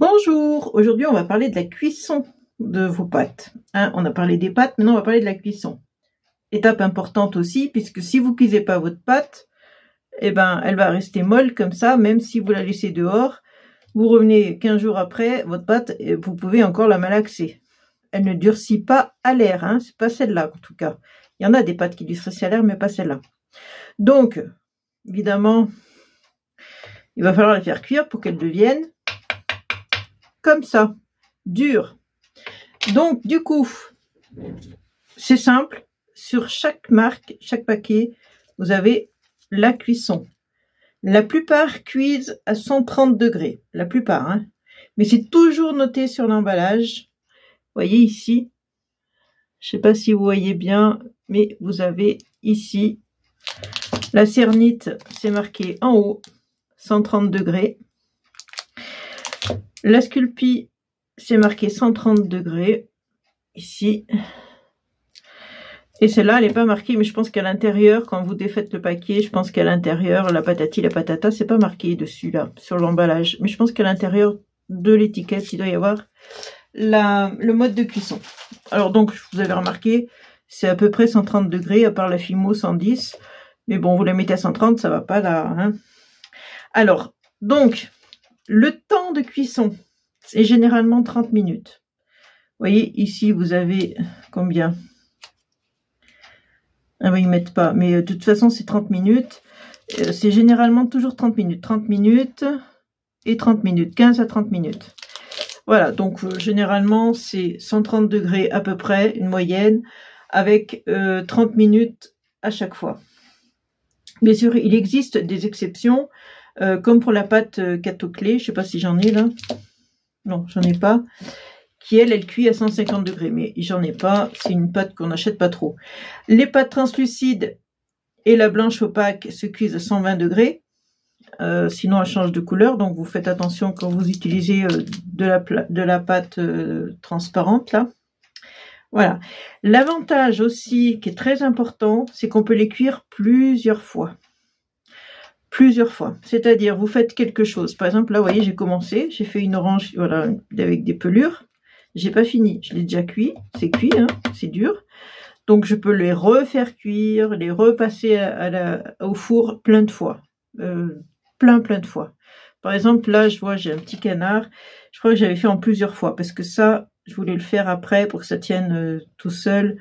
Bonjour, aujourd'hui on va parler de la cuisson de vos pâtes. On a parlé des pâtes, maintenant on va parler de la cuisson. Étape importante aussi, puisque si vous cuisez pas votre pâte, elle va rester molle comme ça, même si vous la laissez dehors. Vous revenez 15 jours après, votre pâte, vous pouvez encore la malaxer. Elle ne durcit pas à l'air, c'est pas celle-là en tout cas. Il y en a des pâtes qui durcissent à l'air, mais pas celle-là. Donc, évidemment, il va falloir les faire cuire pour qu'elles deviennent comme ça, dur. Donc du coup, c'est simple, sur chaque marque, chaque paquet, vous avez la cuisson. La plupart cuisent à 130 degrés, la plupart, mais c'est toujours noté sur l'emballage. Vous voyez ici, je ne sais pas si vous voyez bien, mais vous avez ici la cernite, c'est marqué en haut, 130 degrés. La Sculpey, c'est marqué 130 degrés, ici. Et celle-là, elle n'est pas marquée, mais je pense qu'à l'intérieur, quand vous défaites le paquet, je pense qu'à l'intérieur, la patati, la patata, c'est pas marqué dessus, là, sur l'emballage. Mais je pense qu'à l'intérieur de l'étiquette, il doit y avoir le mode de cuisson. Alors donc, vous avez remarqué, c'est à peu près 130 degrés, à part la Fimo 110. Mais bon, vous la mettez à 130, ça va pas là. Alors, donc... le temps de cuisson, c'est généralement 30 minutes. Vous voyez, ici, vous avez combien? Ah oui, ils ne mettent pas. Mais de toute façon, c'est 30 minutes. C'est généralement toujours 30 minutes. 30 minutes et 30 minutes. 15 à 30 minutes. Voilà, donc généralement, c'est 130 degrés à peu près, une moyenne, avec 30 minutes à chaque fois. Bien sûr, il existe des exceptions. Comme pour la pâte Catoclé, je ne sais pas si j'en ai là, non j'en ai pas, qui elle cuit à 150 degrés, mais j'en ai pas, c'est une pâte qu'on n'achète pas trop. Les pâtes translucides et la blanche opaque se cuisent à 120 degrés, sinon elle change de couleur, donc vous faites attention quand vous utilisez de la pâte transparente là. Voilà, l'avantage aussi qui est très important, c'est qu'on peut les cuire plusieurs fois. C'est-à-dire vous faites quelque chose, par exemple là vous voyez j'ai commencé, j'ai fait une orange, voilà, avec des pelures, j'ai pas fini, je l'ai déjà cuit, c'est cuit, c'est dur, donc je peux les refaire cuire, les repasser au four plein de fois, plein de fois. Par exemple là je vois j'ai un petit canard, je crois que j'avais fait en plusieurs fois, parce que ça je voulais le faire après pour que ça tienne tout seul,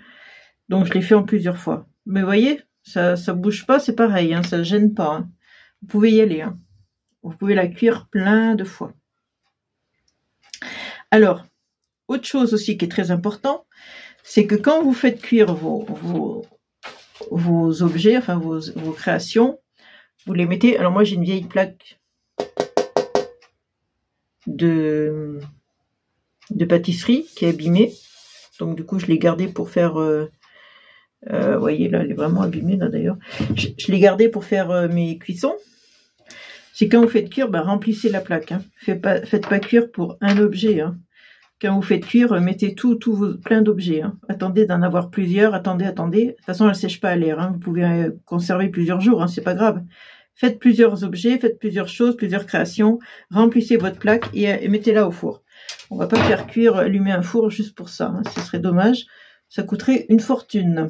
donc je l'ai fait en plusieurs fois. Mais vous voyez, ça bouge pas, c'est pareil, ça gêne pas, Vous pouvez y aller, Vous pouvez la cuire plein de fois. Alors, autre chose aussi qui est très important, c'est que quand vous faites cuire vos objets, enfin vos créations, vous les mettez... Alors moi j'ai une vieille plaque de pâtisserie qui est abîmée. Donc du coup je l'ai gardée pour faire... vous voyez là, elle est vraiment abîmée là d'ailleurs. Je l'ai gardée pour faire mes cuissons. C'est quand vous faites cuire, remplissez la plaque. Faites pas cuire pour un objet. Quand vous faites cuire, mettez plein d'objets. Attendez d'en avoir plusieurs. Attendez. De toute façon, elle ne sèche pas à l'air. Vous pouvez conserver plusieurs jours. C'est pas grave. Faites plusieurs objets, faites plusieurs choses, plusieurs créations. Remplissez votre plaque et mettez-la au four. On va pas faire cuire, allumer un four juste pour ça. Ce serait dommage. Ça coûterait une fortune.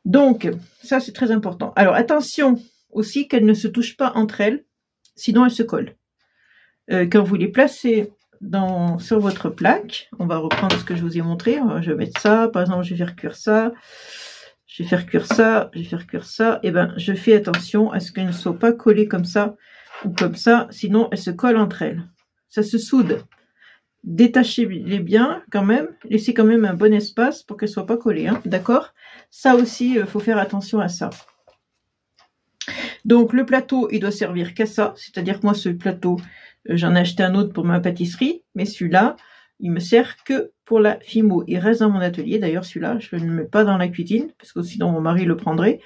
Donc, ça c'est très important. Alors, attention aussi qu'elles ne se touchent pas entre elles, sinon elles se collent. Quand vous les placez sur votre plaque, on va reprendre ce que je vous ai montré, je vais mettre ça, par exemple je vais faire cuire ça, je vais faire cuire ça, et je fais attention à ce qu'elles ne soient pas collées comme ça, ou comme ça, sinon elles se collent entre elles. Ça se soude. Détachez-les bien quand même, laissez quand même un bon espace pour qu'elles ne soient pas collées, d'accord? Ça aussi, il faut faire attention à ça. Donc le plateau, il doit servir qu'à ça, c'est-à-dire que moi ce plateau, j'en ai acheté un autre pour ma pâtisserie, mais celui-là, il me sert que pour la Fimo. Il reste dans mon atelier, d'ailleurs celui-là, je ne le mets pas dans la cuisine, parce que sinon mon mari le prendrait.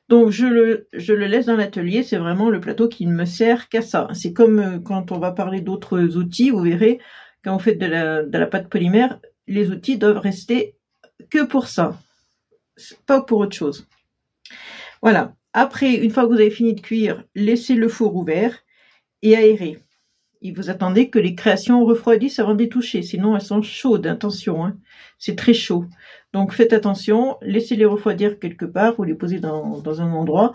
Donc je le laisse dans l'atelier, c'est vraiment le plateau qui ne me sert qu'à ça. C'est comme quand on va parler d'autres outils, vous verrez, quand vous faites de la pâte polymère, les outils doivent rester que pour ça, pas pour autre chose. Voilà. Après, une fois que vous avez fini de cuire, laissez le four ouvert et aéré. et vous attendez que les créations refroidissent avant de les toucher, sinon elles sont chaudes, attention, hein. C'est très chaud. Donc faites attention, laissez-les refroidir quelque part, vous les posez dans un endroit,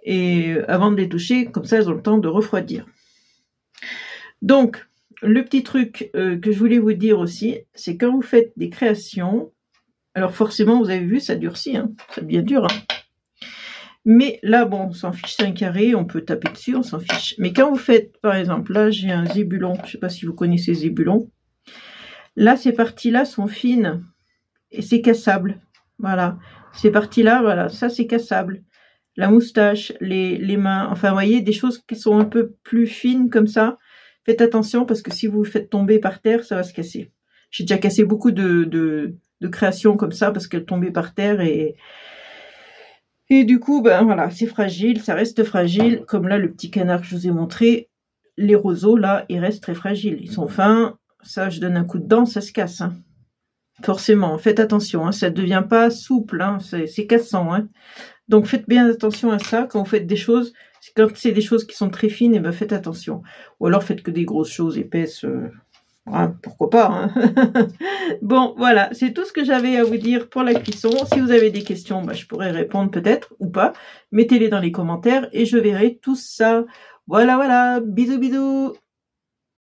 et avant de les toucher, comme ça elles ont le temps de refroidir. Donc, le petit truc que je voulais vous dire aussi, c'est quand vous faites des créations, alors forcément vous avez vu, ça durcit, hein, ça devient dur, hein. Mais là, bon, on s'en fiche, c'est un carré, on peut taper dessus, on s'en fiche. Mais quand vous faites, par exemple, là j'ai un zébulon, je ne sais pas si vous connaissez zébulon, là ces parties-là sont fines, et c'est cassable, voilà. Ces parties-là, voilà, ça c'est cassable. La moustache, les mains, enfin vous voyez, des choses qui sont un peu plus fines comme ça, faites attention parce que si vous le faites tomber par terre, ça va se casser. J'ai déjà cassé beaucoup de créations comme ça parce qu'elles tombaient par terre et du coup, ben voilà, c'est fragile, ça reste fragile. Comme là, le petit canard que je vous ai montré, les roseaux, là, ils restent très fragiles. Ils sont fins, ça, je donne un coup de dent, ça se casse, hein. Forcément, faites attention, hein, ça ne devient pas souple, hein, c'est cassant, hein. Donc faites bien attention à ça quand vous faites des choses. Quand c'est des choses qui sont très fines, et ben faites attention. Ou alors faites que des grosses choses épaisses. Ah, pourquoi pas, hein. Bon, voilà, c'est tout ce que j'avais à vous dire pour la cuisson. Si vous avez des questions, bah, je pourrais répondre peut-être ou pas. Mettez-les dans les commentaires et je verrai tout ça. Voilà, voilà, bisous, bisous.